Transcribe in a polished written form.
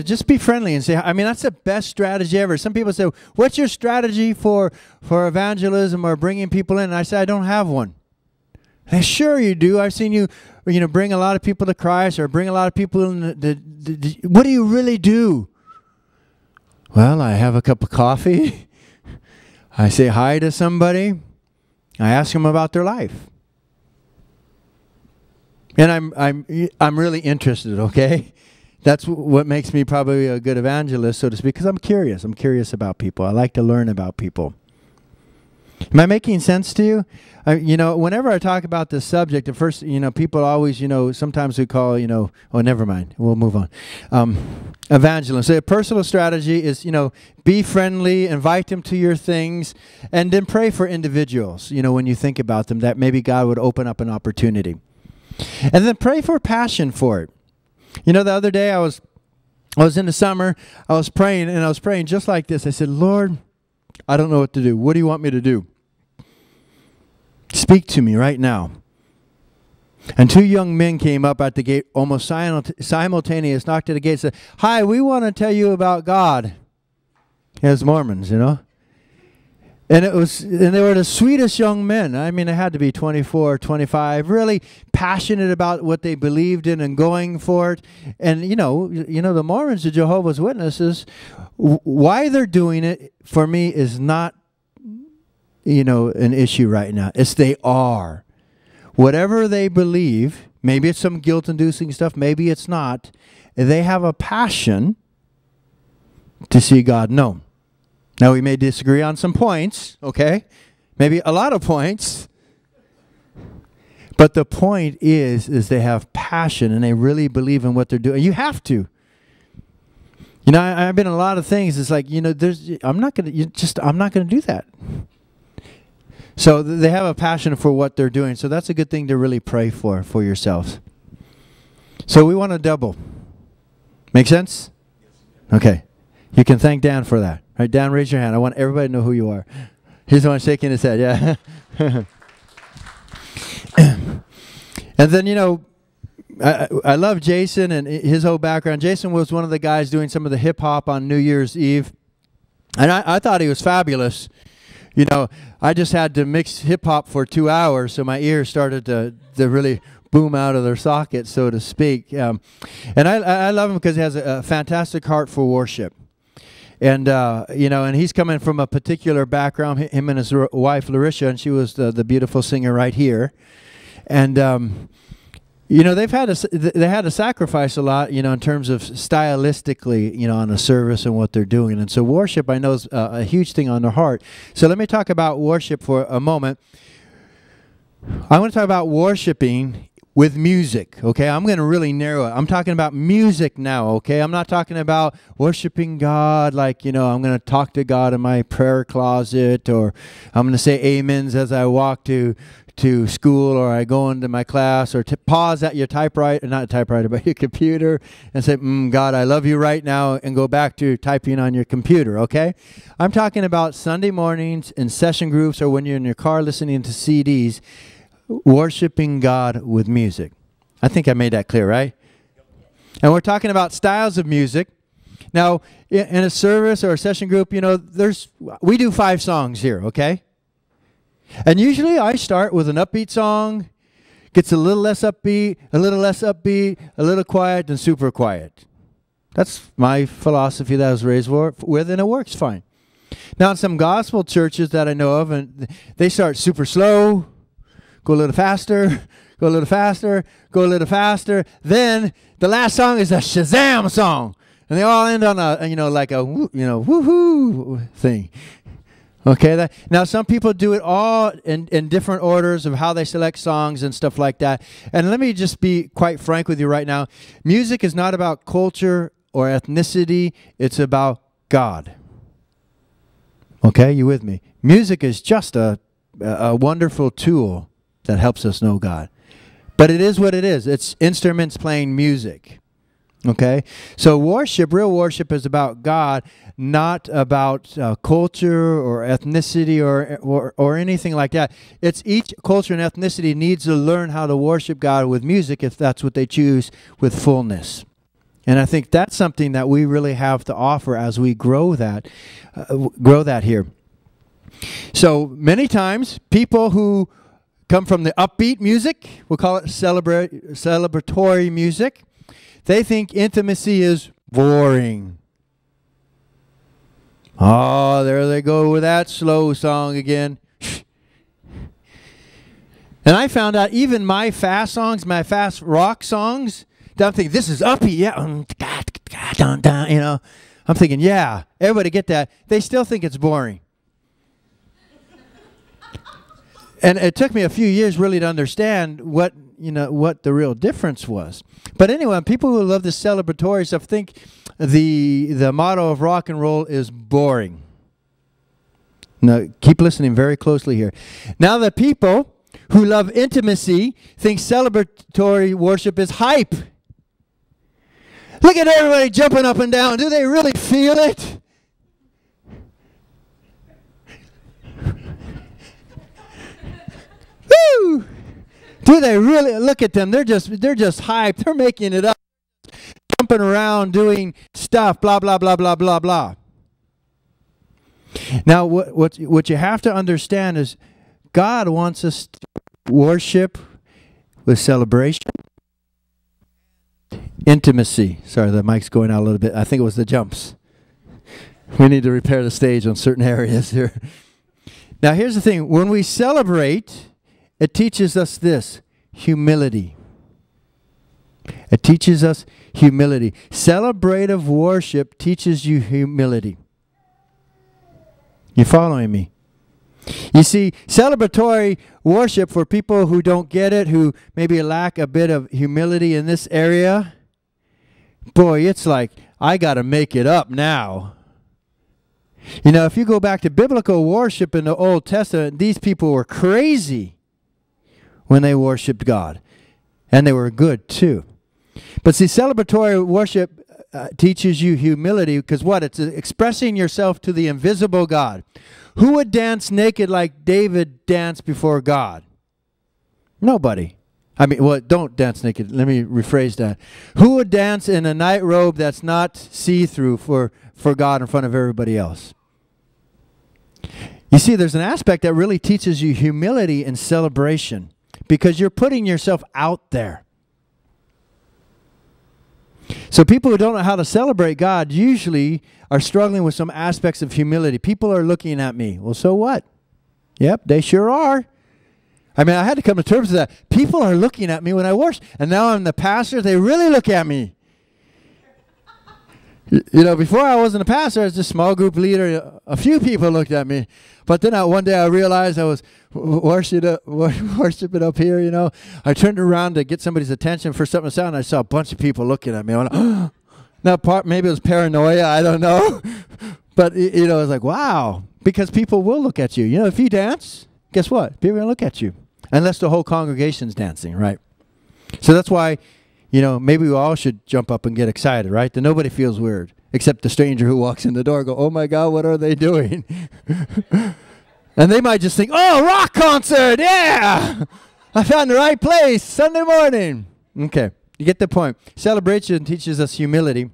just be friendly and say, I mean, that's the best strategy ever. Some people say, what's your strategy for evangelism or bringing people in? And I say, I don't have one. And sure you do. I've seen you, bring a lot of people to Christ or bring a lot of people in. What do you really do? Well, I have a cup of coffee. I say hi to somebody. I ask them about their life. And I'm really interested, okay? That's what makes me probably a good evangelist, so to speak, because I'm curious. I'm curious about people. I like to learn about people. Am I making sense to you? Whenever I talk about this subject, at first, people always, sometimes we call, oh, never mind. We'll move on. Evangelism. So a personal strategy is, be friendly, invite them to your things, and then pray for individuals, when you think about them, that maybe God would open up an opportunity. And then pray for passion for it. The other day I was in the summer, I was praying, and I was praying just like this. I said, Lord, I don't know what to do. What do you want me to do? Speak to me right now. And 2 young men came up at the gate, almost simultaneous, knocked at the gate and said, hi, we want to tell you about God. As Mormons, And they were the sweetest young men. I mean, they had to be 24, 25, really passionate about what they believed in and going for it. And, the Mormons, the Jehovah's Witnesses, why they're doing it, for me, is not, an issue right now. It's they are. Whatever they believe, maybe it's some guilt-inducing stuff, maybe it's not, they have a passion to see God known. Now, we may disagree on some points, okay? Maybe a lot of points. But the point is they have passion and they really believe in what they're doing. You have to. I've been in a lot of things. It's like, I'm not going to do that. So they have a passion for what they're doing. So that's a good thing to really pray for yourselves. So we want to double. Make sense? Okay. You can thank Dan for that. All right, Dan, raise your hand. I want everybody to know who you are. He's the one shaking his head, yeah. And then, I love Jason and his whole background. Jason was one of the guys doing some of the hip-hop on New Year's Eve. And I thought he was fabulous. I just had to mix hip-hop for 2 hours, so my ears started to really boom out of their sockets, so to speak. And I love him because he has a fantastic heart for worship. And, and he's coming from a particular background, him and his wife, Larisha, and she was the beautiful singer right here. And, they had to sacrifice a lot, in terms of stylistically, on the service and what they're doing. And so worship, I know, is a huge thing on their heart. So let me talk about worship for a moment. I want to talk about worshiping with music, okay? I'm going to really narrow it. I'm talking about music now, okay? I'm not talking about worshiping God like, I'm going to talk to God in my prayer closet, or I'm going to say amens as I walk to school, or I go into my class, or pause at your typewriter, not typewriter, but your computer, and say, God, I love you right now, and go back to typing on your computer, okay? I'm talking about Sunday mornings in session groups, or when you're in your car listening to CDs, worshiping God with music. I think I made that clear, right? And we're talking about styles of music. Now, in a service or a session group, we do 5 songs here, okay? And usually I start with an upbeat song, gets a little less upbeat, a little less upbeat, a little quiet, and super quiet. That's my philosophy that I was raised with, and it works fine. Now, in some gospel churches that I know of, and they start super slow, go a little faster, go a little faster, go a little faster. Then the last song is a Shazam song. And they all end on a, like a, woohoo thing. Okay, now some people do it all in different orders of how they select songs and stuff like that. And let me just be quite frank with you right now. Music is not about culture or ethnicity. It's about God. Okay, you with me? Music is just a wonderful tool that helps us know God. But it is what it is. It's instruments playing music. Okay? So worship, real worship, is about God, not about culture or ethnicity or anything like that. It's each culture and ethnicity needs to learn how to worship God with music if that's what they choose, with fullness. And I think that's something that we really have to offer as we grow that here. So many times, people who come from the upbeat music, we'll call it celebratory music, they think intimacy is boring. Oh, there they go with that slow song again. And I found out even my fast songs, my fast rock songs, I'm thinking, this is uppy, yeah. You know, I'm thinking, yeah, everybody get that. They still think it's boring. And it took me a few years really to understand what the real difference was. But anyway, people who love the celebratory stuff think the motto of rock and roll is boring. Now, keep listening very closely here. Now, the people who love intimacy think celebratory worship is hype. Look at everybody jumping up and down. Do they really feel it? Woo! Do they really? Look at them. They're just hyped. They're making it up, jumping around, doing stuff, blah blah blah blah blah blah. Now, what you have to understand is God wants us to worship with celebration, intimacy. Sorry, the mic's going out a little bit. I think it was the jumps. We need to repair the stage on certain areas here. Now, here's the thing. When we celebrate, it teaches us this, humility. It teaches us humility. Celebrative worship teaches you humility. You following me? You see, celebratory worship for people who don't get it, who maybe lack a bit of humility in this area, boy, it's like, I got to make it up now. You know, if you go back to biblical worship in the Old Testament, these people were crazy when they worshiped God. And they were good too. But see, celebratory worship teaches you humility because what? It's expressing yourself to the invisible God. Who would dance naked like David danced before God? Nobody. I mean, well, don't dance naked. Let me rephrase that. Who would dance in a night robe that's not see-through for God in front of everybody else? You see, there's an aspect that really teaches you humility and celebration because you're putting yourself out there. So people who don't know how to celebrate God usually are struggling with some aspects of humility. People are looking at me. Well, so what? Yep, they sure are. I mean, I had to come to terms with that. People are looking at me when I worship. And now I'm the pastor. They really look at me. You know, before I wasn't a pastor, I was just a small group leader. A few people looked at me. But then one day I realized I was worshiping up here, you know. I turned around to get somebody's attention for something to say, and I saw a bunch of people looking at me. I went, oh. Now, maybe it was paranoia. I don't know. But, you know, I was like, wow. Because people will look at you. You know, if you dance, guess what? People are going to look at you. Unless the whole congregation's dancing, right? So that's why, you know, maybe we all should jump up and get excited, right? Then nobody feels weird, except the stranger who walks in the door and go, oh my God, what are they doing? And they might just think, oh, rock concert, yeah! I found the right place, Sunday morning. Okay, you get the point. Celebration teaches us humility.